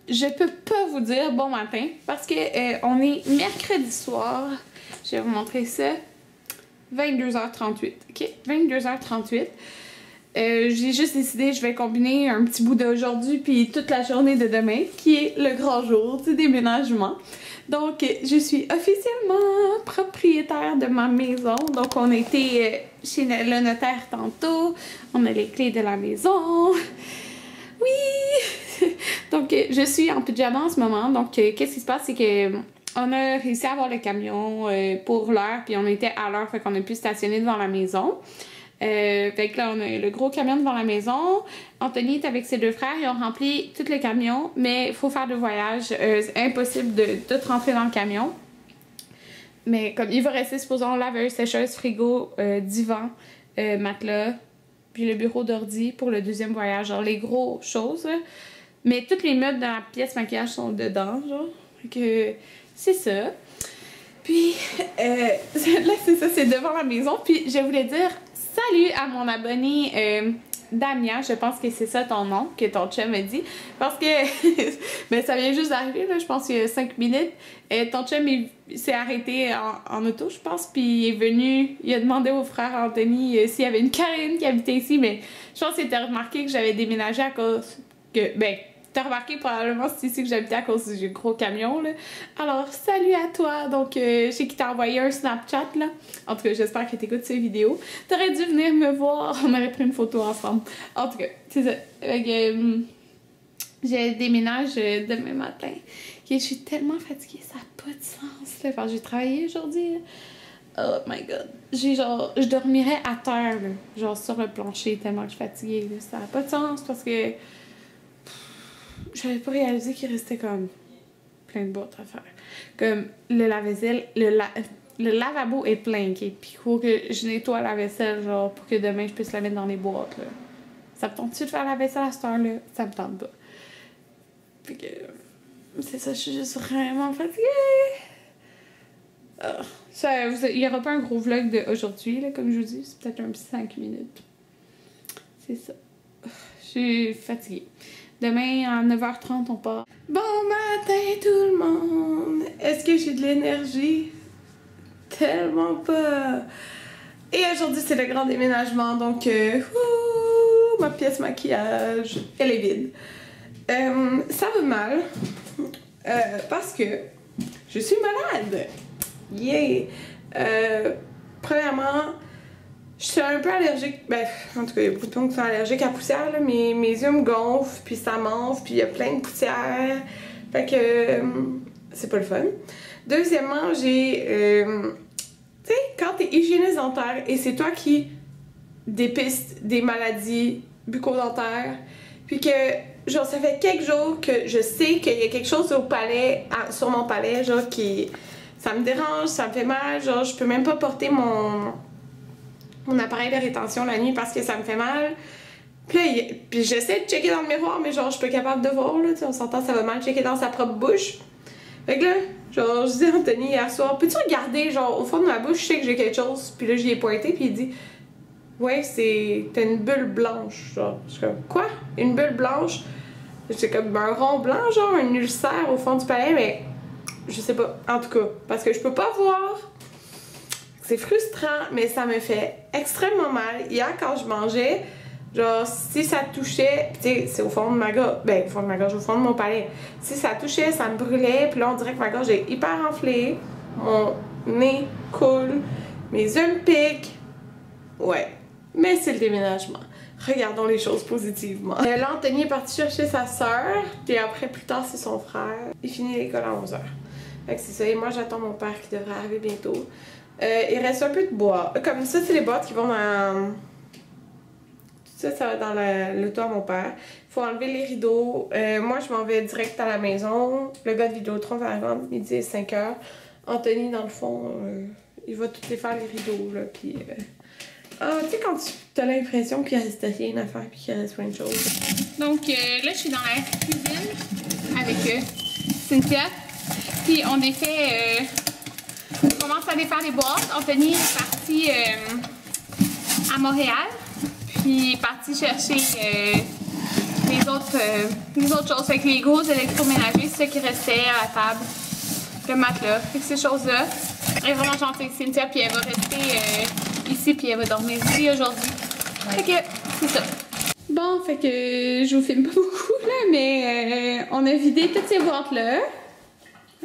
je peux pas vous dire bon matin parce que on est mercredi soir. Je vais vous montrer ça. 22h38. OK? 22h38. J'ai juste décidé, je vais combiner un petit bout d'aujourd'hui puis toute la journée de demain, qui est le grand jour du déménagement. Donc, je suis officiellement propriétaire de ma maison. Donc, on a été chez le notaire tantôt. On a les clés de la maison. Oui! Donc, je suis en pyjama en ce moment. Donc, qu'est-ce qui se passe? C'est que on a réussi à avoir le camion pour l'heure. Puis, on était à l'heure, fait qu'on a pu stationner devant la maison. Fait que là, on a le gros camion devant la maison. Anthony est avec ses deux frères. Ils ont rempli tout le camion, mais il faut faire le voyage. C'est impossible de tout rentrer dans le camion. Mais comme il va rester, supposons, laveuse, sécheuse, frigo, divan, matelas, puis le bureau d'ordi pour le deuxième voyage. Genre les gros choses. Là. Mais toutes les meubles dans la pièce maquillage sont dedans, genre. Fait que c'est ça. Puis là, c'est ça, c'est devant la maison. Puis je voulais dire salut à mon abonné Damien, je pense que c'est ça ton nom, que ton chum m'a dit. Parce que ben, ça vient juste d'arriver, là, je pense qu'il y a 5 minutes. Ton chum s'est arrêté en auto, je pense, puis il est venu, il a demandé au frère Anthony s'il y avait une Karine qui habitait ici, mais je pense que t'as remarqué que j'avais déménagé à cause que, ben, t'as remarqué probablement c'est ici que j'habitais à cause du gros camion, là. Alors, salut à toi! Donc, je sais qu'il t'a envoyé un Snapchat, là. En tout cas, j'espère que t'écoutes ces vidéos. T'aurais dû venir me voir, on aurait pris une photo ensemble. En tout cas, c'est ça. Je déménage demain matin. Okay, je suis tellement fatiguée, ça n'a pas de sens, là. Enfin, j'ai travaillé aujourd'hui, là. Oh my god. Je dormirais à terre, là. Genre sur le plancher, tellement que je suis fatiguée, là. Ça n'a pas de sens parce que j'avais pas réalisé qu'il restait comme plein de boîtes à faire. Comme le lave-vaisselle, le lavabo est plein, ok? Puis il faut que je nettoie la vaisselle, genre, pour que demain je puisse la mettre dans les boîtes, là. Ça me tente-tu de faire la vaisselle à cette heure-là? Ça me tente pas. Puis que c'est ça, je suis juste vraiment fatiguée. Il y aura pas un gros vlog d'aujourd'hui, là, comme je vous dis. C'est peut-être un petit 5 minutes. C'est ça. Je suis fatiguée. Demain, à 9h30, on part. Bon matin, tout le monde! Est-ce que j'ai de l'énergie? Tellement pas! Et aujourd'hui, c'est le grand déménagement, donc ma pièce maquillage, elle est vide. Ça va mal, parce que je suis malade! Yeah! Premièrement, je suis un peu allergique, ben, en tout cas, il y a beaucoup de gens qui sont allergiques à la poussière, là. Mes yeux me gonflent, puis ça m'enfle, puis il y a plein de poussière. Fait que c'est pas le fun. Deuxièmement, j'ai, tu sais, quand t'es hygiéniste dentaire et c'est toi qui dépistes des maladies bucco-dentaires, puis que, genre, ça fait quelques jours que je sais qu'il y a quelque chose au palais, sur mon palais, genre, qui, ça me dérange, ça me fait mal, genre, je peux même pas porter mon appareil de rétention la nuit parce que ça me fait mal. Puis j'essaie de checker dans le miroir, mais genre, je suis pas capable de voir, là, on s'entend, ça va mal checker dans sa propre bouche. Fait que là, genre, je dis à Anthony hier soir, peux-tu regarder, genre, au fond de ma bouche, je sais que j'ai quelque chose, puis là, j'y ai pointé, puis il dit, ouais, t'as une bulle blanche, genre. Je suis comme, quoi? Une bulle blanche? C'est comme un rond blanc, genre, un ulcère au fond du palais, mais je sais pas, en tout cas, parce que je peux pas voir. C'est frustrant, mais ça me fait extrêmement mal. Hier, quand je mangeais, genre, si ça touchait, tu sais, c'est au fond de ma gorge, ben, au fond de ma gorge, au fond de mon palais. Si ça touchait, ça me brûlait, puis là, on dirait que ma gorge est hyper enflée, mon nez coule, mes yeux me piquent. Ouais, mais c'est le déménagement. Regardons les choses positivement. Là, Anthony est parti chercher sa soeur, puis après, plus tard, c'est son frère. Il finit l'école à 11h. Fait que c'est ça, et moi, j'attends mon père qui devrait arriver bientôt. Il reste un peu de bois. Comme ça, c'est les boîtes qui vont dans... Tout ça, ça va dans l'auto à mon père. Il faut enlever les rideaux. Moi, je m'en vais direct à la maison. Le gars de Vidéotron va arriver entre midi et 5h. Anthony, dans le fond, il va tout les faire les rideaux, là. Puis... tu sais, quand tu as l'impression qu'il reste rien à faire puis qu'il reste plein de choses. Donc, là, je suis dans la cuisine avec Cynthia. Puis, on défait... on commence à défaire les boîtes. Anthony est parti à Montréal. Puis, il est parti chercher les autres choses. Fait que les gros électroménagers, c'est ce qui restait à la table. Le matelas. Fait que ces choses-là. Elle est vraiment gentille, Cynthia, puis elle va rester ici, puis elle va dormir ici aujourd'hui. Fait que c'est ça. Bon, fait que je vous filme pas beaucoup là, mais on a vidé toutes ces boîtes-là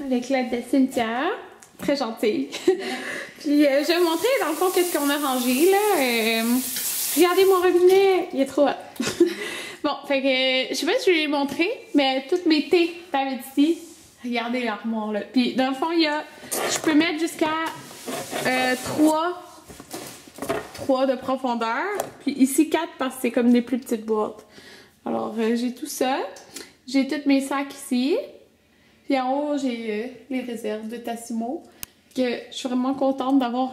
avec l'aide de Cynthia. Très gentille. Puis je vais vous montrer dans le fond qu'est-ce qu'on a rangé là. Regardez mon robinet, il est trop hot. Bon, fait que je sais pas si je vais les montrer, mais toutes mes thés tables ici. Regardez l'armoire là. Puis dans le fond, il y a. Je peux mettre jusqu'à 3 de profondeur. Puis ici 4 parce que c'est comme des plus petites boîtes. Alors j'ai tout ça. J'ai tous mes sacs ici. Puis en haut, j'ai les réserves de Tassimo. Que je suis vraiment contente d'avoir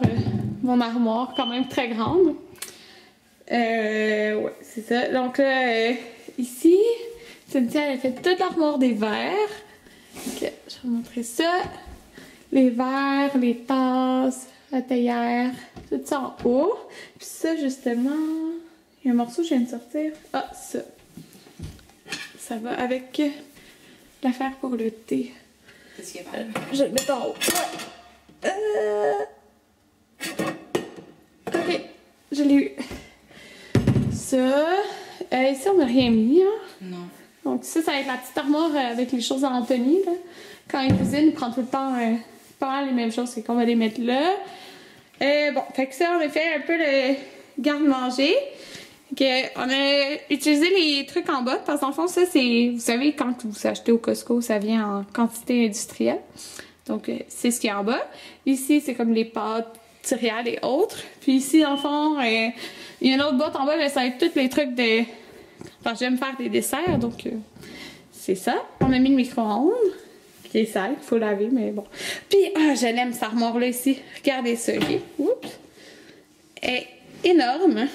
mon armoire quand même très grande. Ouais, c'est ça. Donc là, ici, Cynthia, elle a fait toute l'armoire des verres. Ok, je vais vous montrer ça. Les verres, les tasses, la théière, tout ça en haut. Puis ça, justement, il y a un morceau que je viens de sortir. Ah, ça. Ça va avec l'affaire pour le thé. Qu'est-ce qu'il y a? Je le mets en haut. Ouais. Ok, je l'ai eu. Ça. Ici, on n'a rien mis. Hein? Non. Donc, ça va être la petite armoire avec les choses à Anthony. Là. Quand il cuisine, il prend tout le temps pas mal les mêmes choses. C'est qu'on va les mettre là. Bon, fait que ça, on a fait un peu le garde-manger. On a utilisé les trucs en bas. Parce qu'en fond, ça, c'est. Vous savez, quand vous achetez au Costco, ça vient en quantité industrielle. Donc, c'est ce qui est en bas. Ici, c'est comme les pâtes, céréales et autres. Puis ici, dans le fond, il y a une autre boîte en bas, mais ça va être tous les trucs de. Enfin, j'aime faire des desserts, donc c'est ça. On a mis le micro-ondes, qui est sale, il faut laver, mais bon. Puis, je l'aime, cette armoire-là ici. Regardez ça, ok? Oups! Elle est énorme.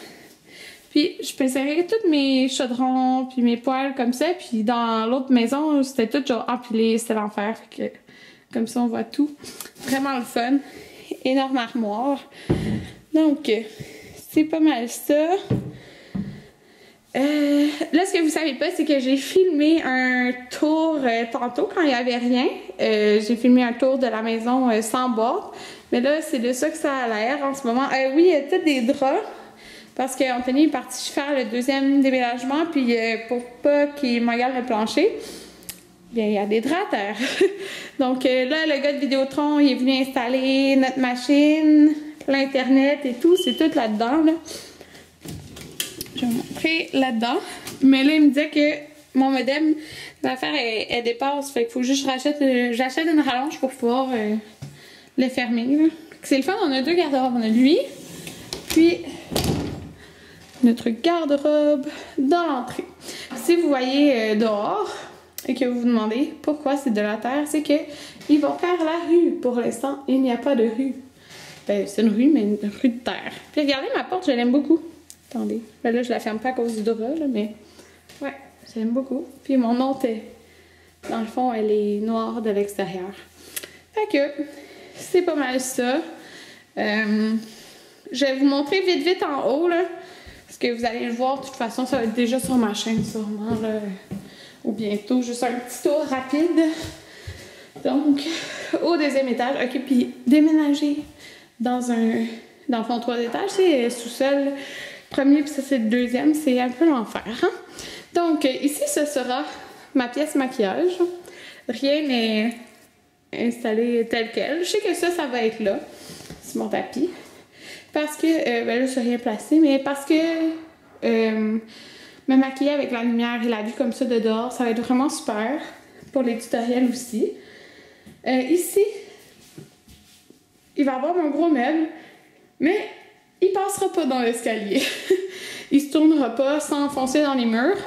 Puis, je peux serrer tous mes chaudrons, puis mes poêles comme ça. Puis, dans l'autre maison, c'était tout genre empilé, c'était l'enfer. Fait que, comme ça, on voit tout. Vraiment le fun. Énorme armoire. Donc, c'est pas mal ça. Là, ce que vous savez pas, c'est que j'ai filmé un tour tantôt quand il n'y avait rien. J'ai filmé un tour de la maison sans boîte. Mais là, c'est de ça que ça a l'air en ce moment. Oui, il y a tous des draps. Parce qu'Anthony est parti faire le deuxième déménagement. Puis pour pas qu'il m'engale le plancher, bien, il y a des draps à terre. Donc là, le gars de Vidéotron, il est venu installer notre machine, l'Internet et tout. C'est tout là-dedans, là. Je vais vous montrer là-dedans. Mais là, il me disait que mon modem, l'affaire, elle dépasse. Fait qu'il faut juste que j'achète une rallonge pour pouvoir le fermer. C'est le fun, on a deux garde-robes. On a lui, puis notre garde-robe dans l'entrée. Si vous voyez dehors et que vous vous demandez pourquoi c'est de la terre, c'est que ils vont faire la rue. Pour l'instant, il n'y a pas de rue. Ben, c'est une rue, mais une rue de terre. Puis regardez ma porte, je l'aime beaucoup. Attendez. Ben là, je la ferme pas à cause du drap, là, mais ouais, j'aime beaucoup. Puis mon onte, dans le fond, elle est noire de l'extérieur. Fait que c'est pas mal ça. Je vais vous montrer vite en haut, là. Parce que vous allez le voir, de toute façon, ça va être déjà sur ma chaîne, sûrement, là. Ou bientôt. Juste un petit tour rapide. Donc, au deuxième étage. Ok, puis déménager dans le fond, 3 étages, c'est sous-sol. Premier, puis ça, c'est le deuxième. C'est un peu l'enfer, hein? Donc, ici, ce sera ma pièce maquillage. Rien n'est installé tel quel. Je sais que ça va être là. C'est mon tapis. Parce que, ben là, je suis rien placé, mais parce que me maquiller avec la lumière et la vue comme ça de dehors, ça va être vraiment super. Pour les tutoriels aussi. Ici, il va y avoir mon gros meuble, mais il passera pas dans l'escalier. Il se tournera pas sans enfoncer dans les murs.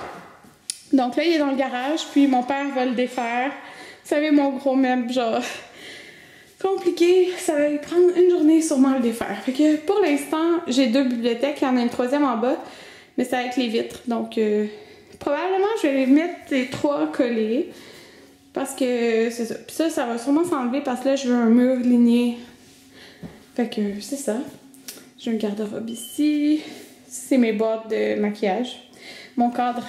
Donc là, il est dans le garage, puis mon père va le défaire. Vous savez, mon gros meuble, genre compliqué, ça va lui prendre une journée sûrement à le défaire. Fait que pour l'instant, j'ai 2 bibliothèques, il y en a une 3e en bas, mais c'est avec les vitres. Donc probablement, je vais les mettre les 3 collés. Parce que c'est ça. Puis ça va sûrement s'enlever parce que là, je veux un mur ligné. Fait que c'est ça. J'ai un garde-robe ici. C'est mes boîtes de maquillage. Mon cadre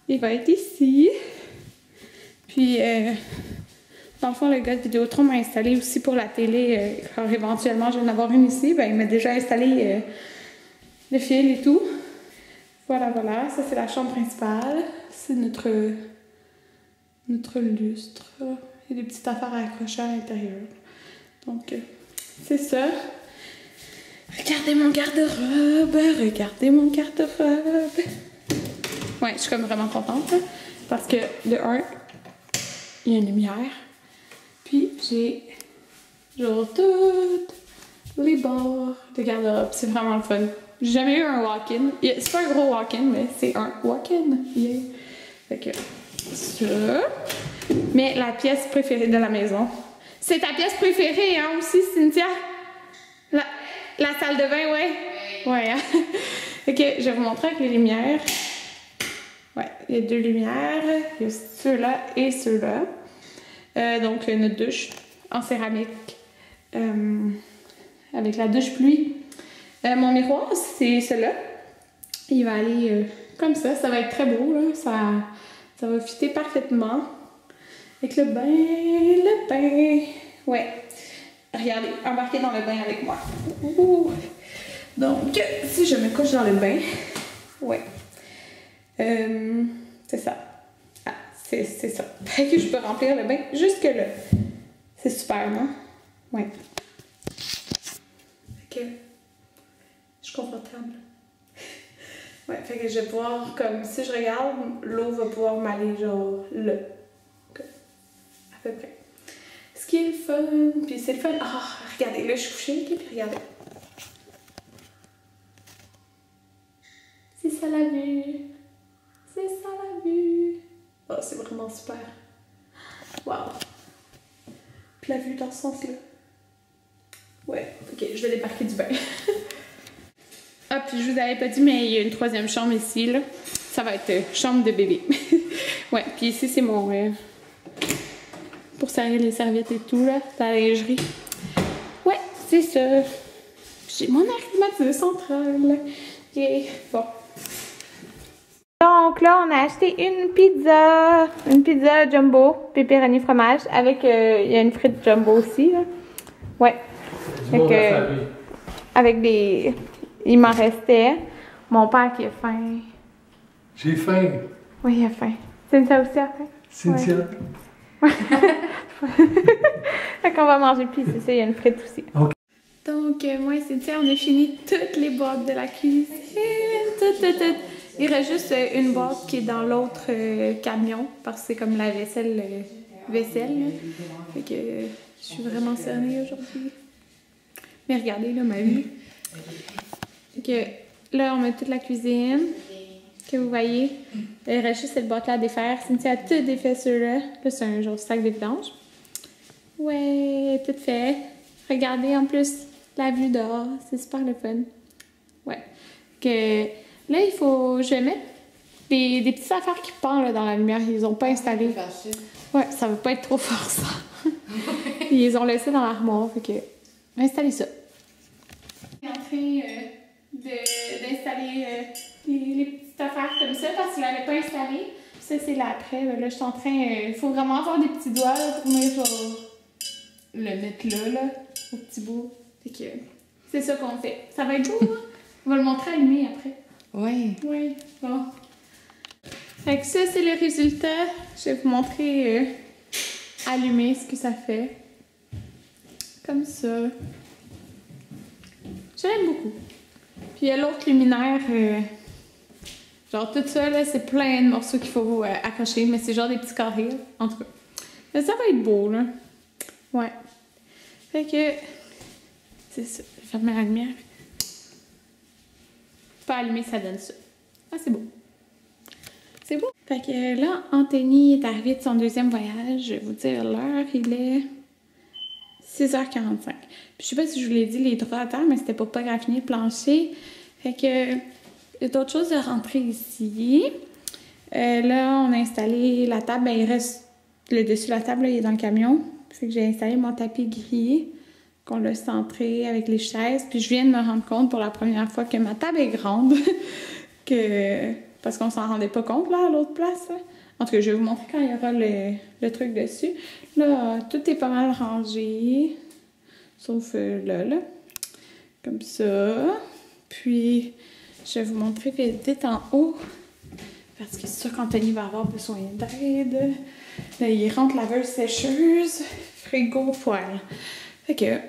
il va être ici. Puis, dans le fond, le gars de Vidéotron m'a installé aussi pour la télé. Quand éventuellement je vais en avoir une ici, ben, il m'a déjà installé le fil et tout. Voilà, voilà. Ça, c'est la chambre principale. C'est notre lustre. Il y a des petites affaires à accrocher à l'intérieur. Donc, c'est ça. Regardez mon garde-robe. Regardez mon garde-robe. Ouais, je suis comme vraiment contente. Là, parce que, de un, il y a une lumière. Puis, j'ai genre toutes les bords de garde-robe. C'est vraiment le fun. J'ai jamais eu un walk-in. C'est pas un gros walk-in, mais c'est un walk-in. Yeah. Fait que, ça. Mais la pièce préférée de la maison. C'est ta pièce préférée, hein, aussi, Cynthia? La salle de bain, ouais? Ouais, hein? Ok, je vais vous montrer avec les lumières. Ouais, il y a deux lumières. Il y a ceux-là et ceux-là. Donc, notre douche en céramique. Avec la douche pluie. Mon miroir, c'est celui-là. Il va aller comme ça. Ça va être très beau, là. Ça va fitter parfaitement. Avec le bain. Ouais. Regardez, embarquez dans le bain avec moi. Ouh. Donc, si je me couche dans le bain, ouais. C'est ça. Ah, c'est ça. Fait que je peux remplir le bain jusque là. C'est super, non? Ouais. Fait que je suis confortable. Ouais, fait que je vais pouvoir, comme si je regarde, l'eau va pouvoir m'aller genre là. À peu près. Ce qui est le fun, puis c'est le fun. Ah, regardez, là je suis couchée, ok, puis regardez. C'est ça la vue. C'est ça la vue. Oh, c'est vraiment super. Wow. Puis la vue dans ce sens-là. Ouais, ok, je vais débarquer du bain. Ah, puis je vous avais pas dit, mais il y a une troisième chambre ici, là. Ça va être chambre de bébé. Ouais, puis ici, c'est mon... pour serrer les serviettes et tout, là, la lingerie. Ouais, c'est ça. J'ai mon air climatisé central. Yeah. Bon. Donc là, on a acheté une pizza jumbo, pepperoni fromage, avec, il y a une frite jumbo aussi, là. Ouais. Avec des... Il m'en restait. Mon père qui a faim. J'ai faim. Oui, il a faim. Cynthia aussi a faim. Cynthia. Ouais. Fait qu'on va manger, puis c'est ça, il y a une frite aussi. Okay. Donc, moi et Cynthia, on a fini toutes les boîtes de la cuisine. Toutes. Il reste juste une boîte qui est dans l'autre camion, parce que c'est comme la vaisselle. Là. Fait que je suis vraiment cernée aujourd'hui. Mais regardez, là, ma vue. Fait que là, on met toute la cuisine, que vous voyez. Il reste juste cette boîte-là à défaire. Cynthia a tout défait ceux-là. Là, c'est un genre sac de vidange. Ouais, tout fait. Regardez, en plus, la vue dehors. C'est super le fun. Ouais. Que là, il faut... Je vais mettre des petites affaires qui pendent là, dans la lumière. Ils les ont pas installées. Ouais, ça veut pas être trop forçant. Ils les ont laissés dans l'armoire. Fait que... Installez ça. Je suis en train d'installer les petites affaires comme ça parce qu'il l'avait pas installé. Ça, c'est l'après. Là, je suis en train... Il faut vraiment avoir des petits doigts là, pour mettre le mettre là, au petit bout. Fait que c'est ça qu'on fait. Ça va être beau, hein? On va le montrer allumé après. Oui. Oui, bon. Fait que ça, c'est le résultat. Je vais vous montrer allumé ce que ça fait. Comme ça. J'aime beaucoup. Puis il y a l'autre luminaire. Genre tout ça, là, c'est plein de morceaux qu'il faut accrocher, mais c'est genre des petits carrés, là, en tout cas. Mais ça va être beau, là. Ouais. Fait que... C'est ça. Je vais fermer la lumière. Pas allumé, ça donne ça. Ah, c'est beau. C'est beau. Fait que là, Anthony est arrivé de son deuxième voyage. Je vais vous dire l'heure, il est 6h45. Puis je sais pas si je vous l'ai dit, les droits à terre, mais c'était pour pas graffiner le plancher. Fait que il y a d'autres choses à rentrer ici. Là, on a installé la table. Ben, il reste le dessus de la table, là, il est dans le camion. Fait que j'ai installé mon tapis gris, qu'on l'a centré avec les chaises. Puis je viens de me rendre compte pour la première fois que ma table est grande. parce qu'on s'en rendait pas compte, là, à l'autre place. Là. En tout cas, je vais vous montrer quand il y aura le truc dessus. Là, tout est pas mal rangé, sauf là. Comme ça. Puis, je vais vous montrer vite en haut, parce que c'est sûr qu'Anthony va avoir besoin d'aide. Là, il rentre laveuse sécheuse, frigo, poêle. Fait que, là,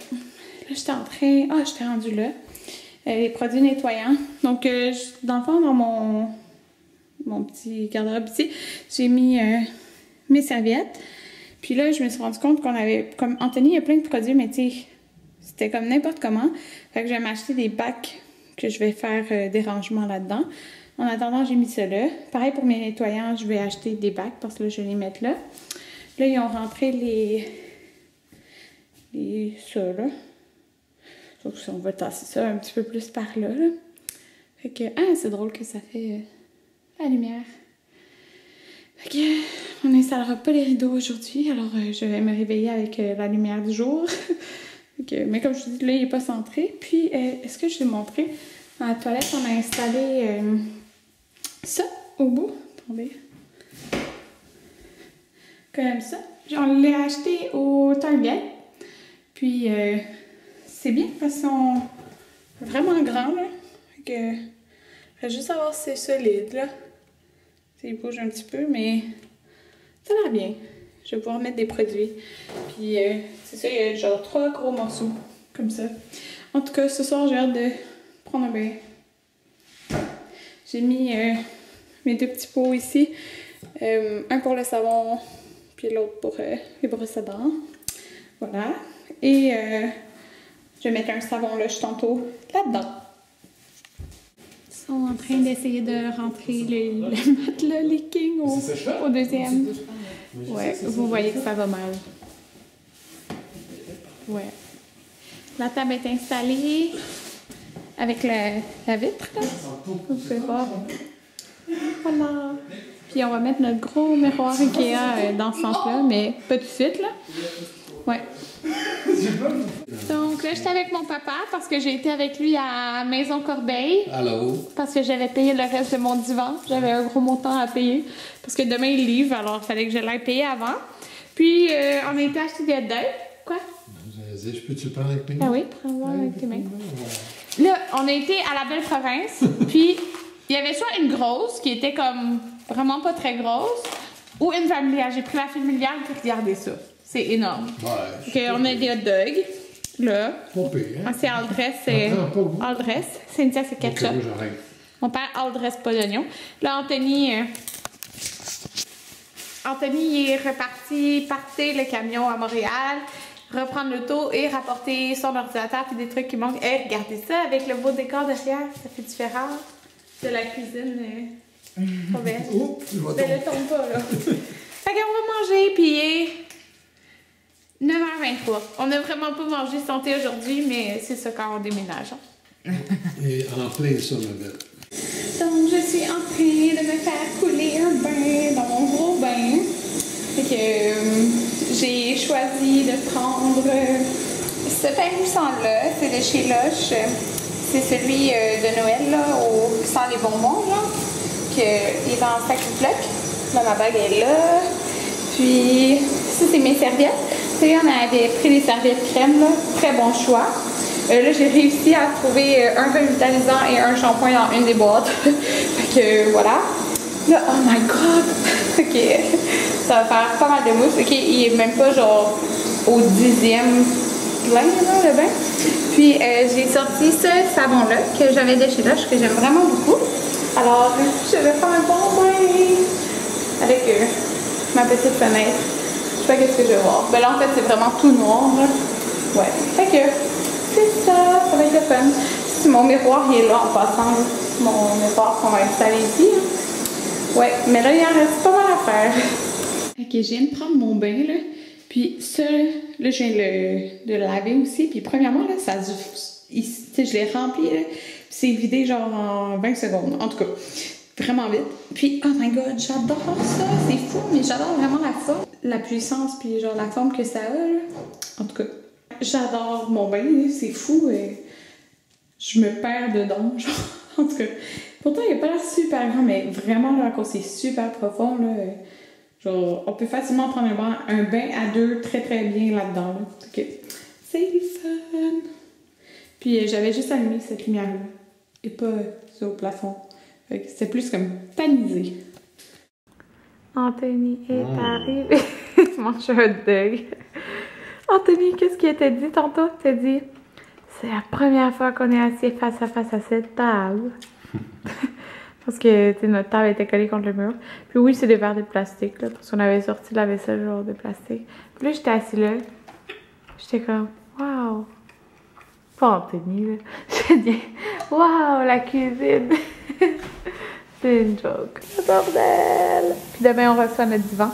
j'étais en train... Ah, j'étais rendue là. Les produits nettoyants. Donc, dans le fond, dans mon petit garde-robe ici, j'ai mis mes serviettes. Puis là, je me suis rendu compte qu'on avait... Comme Anthony, il y a plein de produits, mais tu sais, c'était comme n'importe comment. Fait que je vais m'acheter des bacs que je vais faire des rangements là-dedans. En attendant, j'ai mis ça là. Pareil pour mes nettoyants, je vais acheter des bacs parce que là, je vais les mettre là. Là, ils ont rentré ça, là. Donc, on va tasser ça un petit peu plus par là. Fait que, c'est drôle que ça fait la lumière. Fait que, on n'installera pas les rideaux aujourd'hui, alors je vais me réveiller avec la lumière du jour. Fait que, mais comme je vous dis, là, il n'est pas centré. Puis, est-ce que je vais montrer? Dans la toilette, on a installé ça au bout. Attendez. Comme ça. On l'a acheté au Target. Puis, c'est bien parce qu'ils sont vraiment grands, là. Fait que, il va juste avoir c'est solide, là. Il bouge un petit peu, mais ça a l'air bien. Je vais pouvoir mettre des produits. Puis, c'est ça, il y a genre 3 gros morceaux, comme ça. En tout cas, ce soir, j'ai hâte de prendre un bain. J'ai mis mes 2 petits pots ici. Un pour le savon, puis l'autre pour les brosses à dents. Voilà. Et je vais mettre un savon lush tantôt là-dedans. Ils sont en train d'essayer de rentrer le matelas leaking au deuxième. Ouais, vous voyez que ça va mal. Ouais. La table est installée avec la vitre, là. Vous pouvez voir. Voilà. Puis on va mettre notre gros miroir Ikea dans ce sens-là, mais pas tout de suite, là. Ouais. Donc là, j'étais avec mon papa parce que j'ai été avec lui à Maison Corbeil. Allô? Parce que j'avais payé le reste de mon divan. J'avais un gros montant à payer. Parce que demain, il livre, alors il fallait que je l'aille payer avant. Puis, on a été acheter des hot dogs. Quoi? Je peux-tu parler avec mes mains? Ah oui, prends-le avec tes mains. Là, on a été à la belle province. Puis, il y avait soit une grosse qui était comme vraiment pas très grosse, ou une familiale. J'ai pris la familiale pour regarder ça. C'est énorme. Ouais. Okay, on a des hot dogs. Là. Pas pire, hein? C'est all dress. All dress. Cynthia, c'est ketchup. Okay, j'arrête. Mon père, all dress, pas d'oignon. Là, Anthony, il est reparti partir le camion à Montréal, reprendre l'auto et rapporter son ordinateur et des trucs qui manquent. Hey, regardez ça avec le beau décor derrière. Ça fait différent de la cuisine. Trop belle. Oh, mais le tombe pas, là. Fait qu'on va manger, puis 9h23. On n'a vraiment pas mangé santé aujourd'hui, mais c'est ça quand on déménage. Hein? Et en plein ça, ma belle. Donc, je suis en train de me faire couler un bain dans mon gros bain. Fait que j'ai choisi de prendre ce pain moussant-là. C'est de chez Lush. C'est celui de Noël, là, sans les bonbons, là. Il est en sac de bloc. Là, ma bague est là. Puis, ça, c'est mes serviettes. Tu sais, on avait pris des serviettes crème, là. Très bon choix. Là, j'ai réussi à trouver un revitalisant et un shampoing dans une des boîtes. Fait que, voilà. Là, oh my god! Ok. Ça va faire pas mal de mousse. Ok, il est même pas genre au 10e plein, là, le bain. Puis, j'ai sorti ce savon-là que j'avais de chez Lush, que j'aime vraiment beaucoup. Alors, je vais faire un bon bain avec ma petite fenêtre. Je sais pas qu'est-ce que je vais voir. Ben là, en fait, c'est vraiment tout noir, là. Ouais. Fait que, c'est ça. Ça va être le fun. Si mon miroir, il est là en passant, là. Mon miroir qu'on va installer ici. Hein. Ouais. Mais là, il en reste pas mal à faire. Ok, je viens de prendre mon bain, là. Puis ça, là, je viens de le laver aussi. Puis premièrement, là, ça je l'ai rempli, là. C'est vidé genre en 20 secondes. En tout cas, vraiment vite. Puis, oh my god, j'adore ça. C'est fou, mais j'adore vraiment la forme, la puissance, puis genre la forme que ça a, là. En tout cas, j'adore mon bain, c'est fou. Je me perds dedans, genre. En tout cas, Pourtant, il a pas l'air super grand, mais vraiment, là, quand c'est super profond, là, genre, on peut facilement prendre un bain à deux très très bien là-dedans. Là. C'est le fun! Puis j'avais juste allumé cette lumière-là, et pas ça au plafond. C'était plus comme tamisé. Anthony est arrivé. Il mange un deuil. Anthony, qu'est-ce qu'il t'a dit tantôt? Il t'a dit, c'est la première fois qu'on est assis face à cette table. Parce que notre table était collée contre le mur. Puis oui, c'est des verres de plastique, là, parce qu'on avait sorti la vaisselle genre de plastique. Puis là, j'étais assis là. J'étais comme, waouh! Pas Anthony, là. J'ai dit, waouh, la cuisine! C'est une joke. Bordel! Puis demain, on reçoit notre divan.